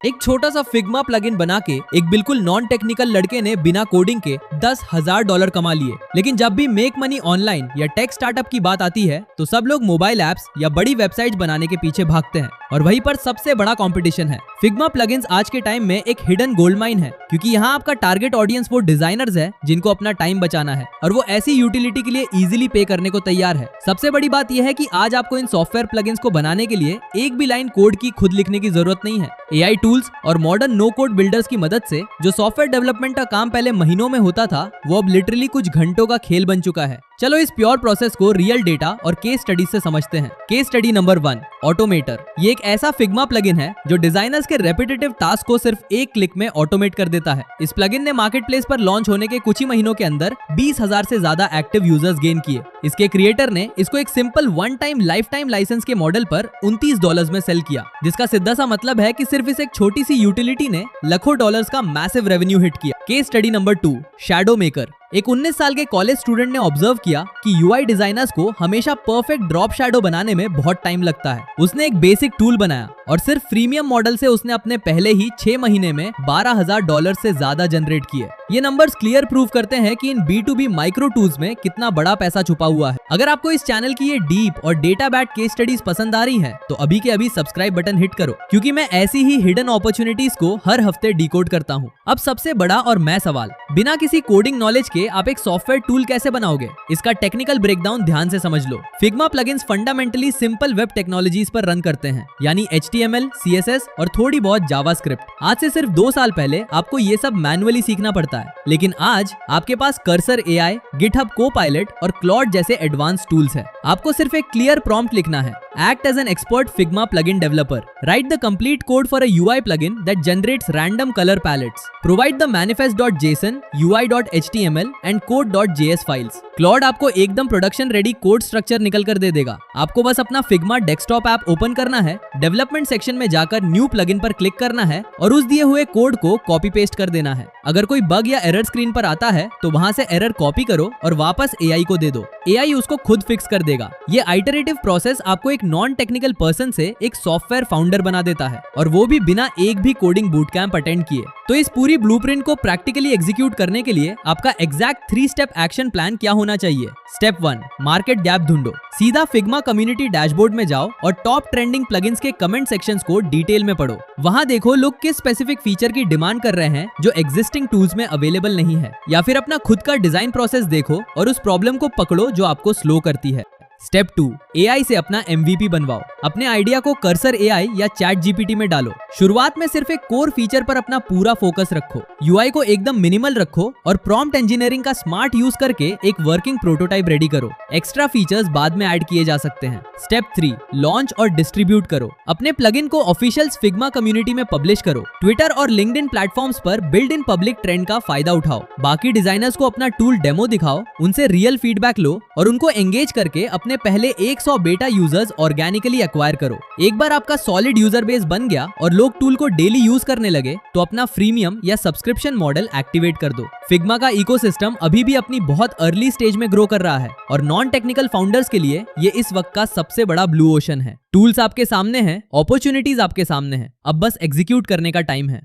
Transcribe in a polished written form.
एक छोटा सा फिग्मा प्लगइन बना के एक बिल्कुल नॉन टेक्निकल लड़के ने बिना कोडिंग के $10,000 कमा लिए। लेकिन जब भी मेक मनी ऑनलाइन या टेक स्टार्टअप की बात आती है तो सब लोग मोबाइल एप्स या बड़ी वेबसाइट्स बनाने के पीछे भागते हैं और वहीं पर सबसे बड़ा कंपटीशन है। फिग्मा प्लगइन्स आज के टाइम में एक हिडन गोल्ड माइन है, क्योंकि यहाँ आपका टारगेट ऑडियंस वो डिजाइनर्स है जिनको अपना टाइम बचाना है और वो ऐसी यूटिलिटी के लिए इजीली पे करने को तैयार है। सबसे बड़ी बात यह है कि आज आपको इन सॉफ्टवेयर प्लगइन्स को बनाने के लिए एक भी लाइन कोड की खुद लिखने की जरूरत नहीं है। एआई टूल्स और मॉडर्न नो कोड बिल्डर्स की मदद से जो सॉफ्टवेयर डेवलपमेंट का काम पहले महीनों में होता था, वो अब लिटरली कुछ घंटों का खेल बन चुका है। चलो इस प्योर प्रोसेस को रियल डेटा और केस स्टडी से समझते हैं। Case study number 1, ऑटोमेटर। ये एक ऐसा फिग्मा प्लगइन है जो डिजाइनर्स के रेपिटेटिव टास्क को सिर्फ एक क्लिक में ऑटोमेट कर देता है। इस प्लगइन ने मार्केटप्लेस पर लॉन्च होने के कुछ ही महीनों के अंदर 20,000 से ज्यादा एक्टिव यूजर्स गेन किए। इसके क्रिएटर ने इसको एक simple one time lifetime licence के मॉडल पर $29 में सेल किया, जिसका सीधा सा मतलब है कि सिर्फ इस एक छोटी सी यूटिलिटी ने लाखों डॉलर्स का मैसिव रेवेन्यू हिट किया। Case study number 2, shadow maker. एक 19 साल के कॉलेज स्टूडेंट ने ऑब्जर्व किया कि यूआई डिजाइनर्स को हमेशा परफेक्ट ड्रॉप शैडो बनाने में बहुत टाइम लगता है। उसने एक बेसिक टूल बनाया और सिर्फ प्रीमियम मॉडल से उसने अपने पहले ही 6 महीने में $12,000 से ज्यादा जनरेट किए। ये नंबर्स क्लियर प्रूव करते हैं कि इन B2B माइक्रो टूल्स में कितना बड़ा पैसा छुपा हुआ है। अगर आपको इस चैनल की ये डीप और डेटा बैक्ड केस स्टडीज पसंद आ रही हैं, तो अभी के अभी सब्सक्राइब बटन हिट करो, क्योंकि मैं ऐसी ही हिडन अपॉर्चुनिटीज को हर हफ्ते डिकोड करता हूँ। अब सबसे बड़ा और मैं सवाल, बिना किसी कोडिंग नॉलेज के आप एक सॉफ्टवेयर टूल कैसे बनाओगे? इसका टेक्निकल ब्रेकडाउन ध्यान से समझ लो। Figma plugins fundamentally simple web technologies पर रन करते हैं, यानी HTML, CSS और थोड़ी बहुत जावास्क्रिप्ट। आज से सिर्फ 2 साल पहले आपको ये सब मैनुअली सीखना पड़ता है, लेकिन आज आपके पास कर्सर AI, GitHub Copilot और क्लॉड जैसे एडवांस टूल्स है। आपको सिर्फ एक क्लियर प्रॉम्प्ट लिखना है, act as an expert Figma plugin developer. Write the complete code for a UI plugin that generates random color palettes. Provide the manifest.json, UI.html and code.js files. Claude आपको एकदम production ready code structure निकल कर दे देगा। आपको बस अपना Figma desktop app open करना है, डेवलपमेंट सेक्शन में जाकर न्यू प्लगइन पर क्लिक करना है और उस दिए हुए कोड को कॉपी पेस्ट कर देना है। अगर कोई बग या एरर स्क्रीन पर आता है तो वहां से एरर कॉपी करो और वापस AI को दे दो। AI उसको खुद फिक्स कर देगा। ये आइटरेटिव प्रोसेस आपको एक नॉन टेक्निकल पर्सन से एक सॉफ्टवेयर फाउंडर बना देता है, और वो भी बिना एक भी कोडिंग बूट कैंप अटेंड किए। तो इस पूरी ब्लूप्रिंट को प्रैक्टिकली एग्जीक्यूट करने के लिए आपका एग्जैक्ट 3 स्टेप एक्शन प्लान क्या होना चाहिए? स्टेप 1, मार्केट गैप ढूंढो। सीधा फिग्मा कम्युनिटी डैशबोर्ड में जाओ और टॉप ट्रेंडिंग प्लगइन्स के कमेंट सेक्शंस को डिटेल में पढ़ो। वहां देखो लोग किस स्पेसिफिक फीचर की डिमांड कर रहे हैं जो एग्जिस्टिंग टूल्स में अवेलेबल नहीं है, या फिर अपना खुद का डिजाइन प्रोसेस देखो और उस प्रॉब्लम को पकड़ो जो आपको स्लो करती है। स्टेप 2, AI से अपना MVP बनवाओ। अपने आइडिया को कर्सर AI या चैट GPT में डालो। शुरुआत में सिर्फ एक कोर फीचर पर अपना पूरा फोकस रखो, UI को एकदम मिनिमल रखो और प्रॉम्प्ट इंजीनियरिंग का स्मार्ट यूज करके एक वर्किंग प्रोटोटाइप रेडी करो। एक्स्ट्रा फीचर्स बाद में ऐड किए जा सकते हैं। स्टेप 3, लॉन्च और डिस्ट्रीब्यूट करो। अपने प्लगइन को ऑफिशियल फिग्मा कम्युनिटी में पब्लिश करो। ट्विटर और लिंक्डइन प्लेटफॉर्म्स पर बिल्ड इन पब्लिक ट्रेंड का फायदा उठाओ। बाकी डिजाइनर्स को अपना टूल डेमो दिखाओ, उनसे रियल फीडबैक लो और उनको एंगेज करके अपने पहले 100 बेटा यूजर्स ऑर्गेनिकली एक्वायर करो। एक बार आपका सॉलिड यूजर बेस बन गया और लोग टूल को डेली यूज करने लगे, तो अपना फ्रीमियम या सब्सक्रिप्शन मॉडल एक्टिवेट कर दो। फिग्मा का इकोसिस्टम अभी भी अपनी बहुत अर्ली स्टेज में ग्रो कर रहा है और नॉन टेक्निकल फाउंडर्स के लिए ये इस वक्त का सबसे बड़ा ब्लू ओशन है। टूल्स आपके सामने हैं, अपॉर्चुनिटीज आपके सामने हैं, अब बस एग्जीक्यूट करने का टाइम है।